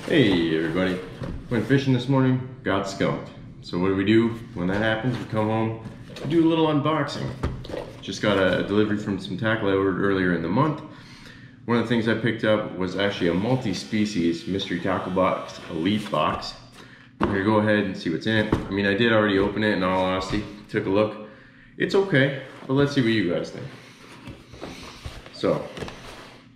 Hey everybody, went fishing this morning, got skunked. So what do? When that happens, we come home, we do a little unboxing. Just got a delivery from some tackle I ordered earlier in the month. One of the things I picked up was actually a multi-species mystery tackle box, elite box. I'm gonna go ahead and see what's in it. I mean, I did already open it in all honesty, took a look. It's okay, but let's see what you guys think. So,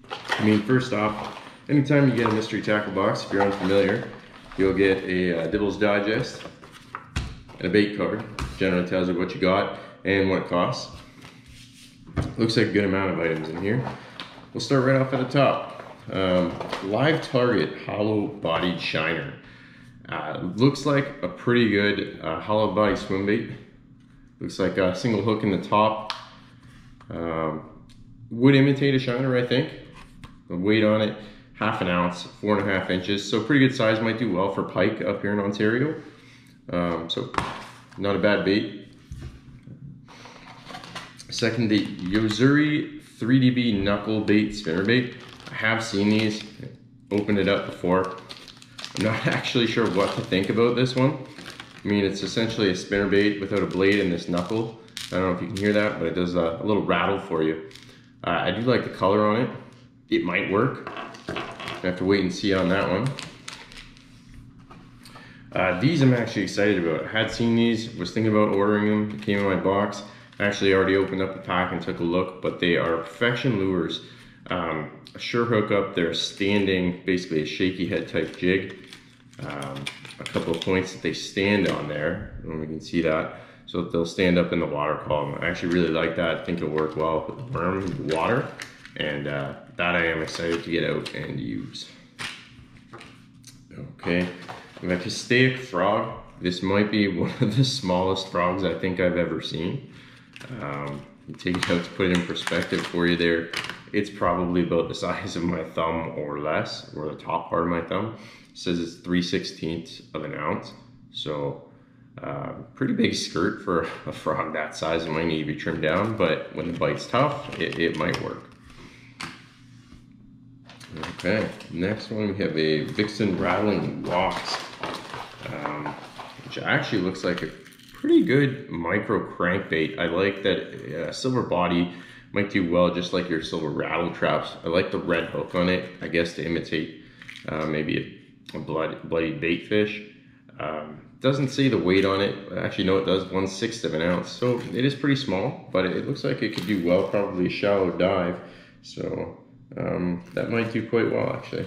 I mean, first off, anytime you get a mystery tackle box, if you're unfamiliar, you'll get a Dibbles Digest and a bait card. Generally tells you what you got and what it costs. Looks like a good amount of items in here. We'll start right off at the top. Live Target hollow bodied shiner. Looks like a pretty good hollow body swim bait. Looks like a single hook in the top. Would imitate a shiner, I think. The weight on it, 1/2 ounce, 4.5 inches. So pretty good size, might do well for pike up here in Ontario. So not a bad bait. Second, the Yozuri 3DB Knucklebait spinnerbait. I have seen these, opened it up before. I'm not actually sure what to think about this one. I mean, it's essentially a spinnerbait without a blade and this knuckle. I don't know if you can hear that, but it does a little rattle for you. I do like the color on it. It might work. I have to wait and see on that one. These I'm actually excited about. I had seen these, was thinking about ordering them. It came in my box. I actually already opened up the pack and took a look, but they are Perfection lures. A sure hookup. They're standing, basically a shaky head type jig. A couple of points that they stand on there, and we can see that. So they'll stand up in the water column. I actually really like that. I think it'll work well with the worm and the water. And that I am excited to get out and use. Okay, we have a castaic frog. This might be one of the smallest frogs I think I've ever seen. You take it out to put it in perspective for you there. It's probably about the size of my thumb or less, or the top part of my thumb. It says it's 3/16 of an ounce. So pretty big skirt for a frog that size. It might need to be trimmed down, but when the bite's tough, it might work. Okay, next one we have a Vixen Rattlelock, which actually looks like a pretty good micro crankbait. I like that silver body might do well just like your silver rattle traps. I like the red hook on it, I guess to imitate maybe a bloody bait fish. Doesn't say the weight on it. Actually, no, it does, 1/6 of an ounce. So it is pretty small, but it looks like it could do well, probably a shallow dive. So that might do quite well, actually.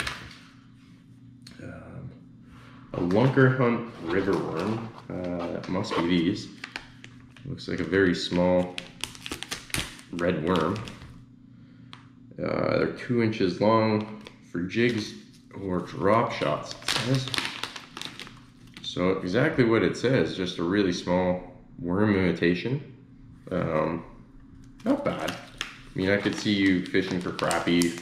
A Lunker Hunt river worm. Must be these. Looks like a very small red worm. They're 2 inches long for jigs or drop shots, it says. So exactly what it says, just a really small worm imitation. Not bad. I mean, I could see you fishing for crappie,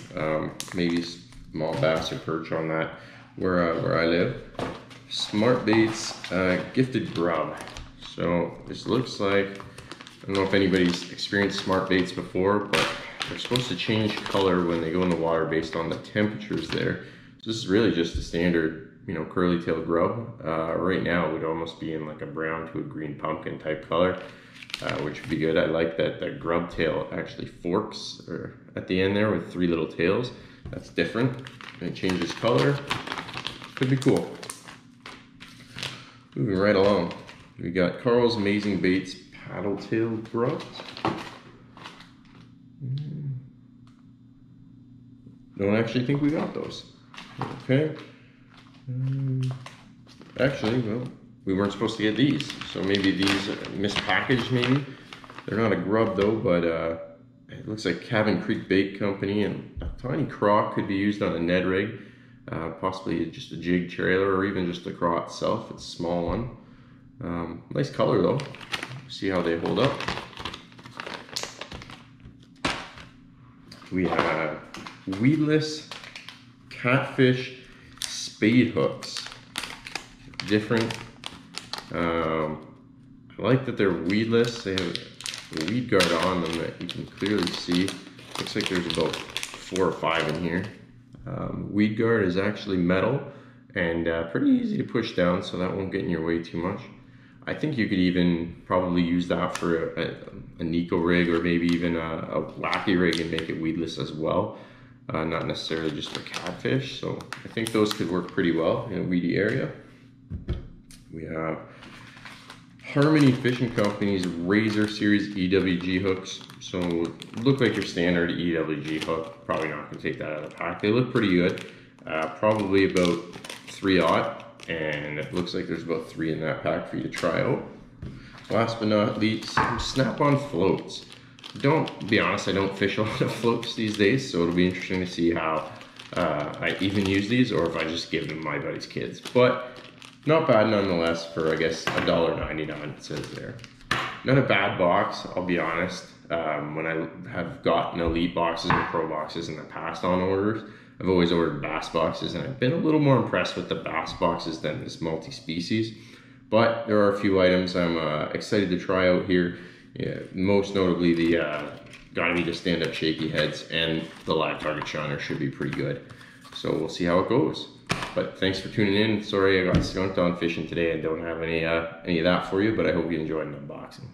maybe small bass or perch on that where I live. Smart Baits gifted grub. So this looks like, I don't know if anybody's experienced Smart Baits before, but they're supposed to change color when they go in the water based on the temperatures there. So this is really just a standard, you know, curly tail grub. Right now it would almost be in like a brown to a green pumpkin type color. Which would be good. I like that the grub tail actually forks at the end there with 3 little tails. That's different. And it changes color. Could be cool. Moving right along. We got Carl's Amazing Baits paddle tail grubs. Don't actually think we got those. Okay. Actually, well, we weren't supposed to get these, so maybe these are mispackaged maybe. They're not a grub though, but it looks like Cabin Creek Bait Company, and a tiny croc could be used on a Ned rig, possibly just a jig trailer or even just the craw itself. It's a small one. Nice color though. See how they hold up. We have Weedless Catfish Spade hooks. Different. I like that they're weedless. They have a weed guard on them that you can clearly see. Looks like there's about 4 or 5 in here. Weed guard is actually metal, and pretty easy to push down, so that won't get in your way too much. I think you could even probably use that for a Nico rig, or maybe even a wacky rig and make it weedless as well. Not necessarily just for catfish. So I think those could work pretty well in a weedy area. We have Harmony Fishing Company's Razor Series EWG hooks. So look like your standard EWG hook. Probably not gonna take that out of the pack. They look pretty good. Probably about 3/0. And it looks like there's about 3 in that pack for you to try out. Last but not least, SnapOn Floats. Don't be honest, I don't fish a lot of floats these days, so it'll be interesting to see how I even use these, or if I just give them to my buddy's kids. But not bad nonetheless for, I guess, $1.99 it says there. Not a bad box, I'll be honest. When I have gotten elite boxes and pro boxes in the past on orders, I've always ordered bass boxes, and I've been a little more impressed with the bass boxes than this multi-species. But there are a few items I'm excited to try out here. Yeah, most notably the Gotta Be the stand-up shaky heads, and the live target shiner should be pretty good. So we'll see how it goes. But thanks for tuning in. Sorry I got skunked on fishing today and don't have any of that for you, but I hope you enjoyed an unboxing.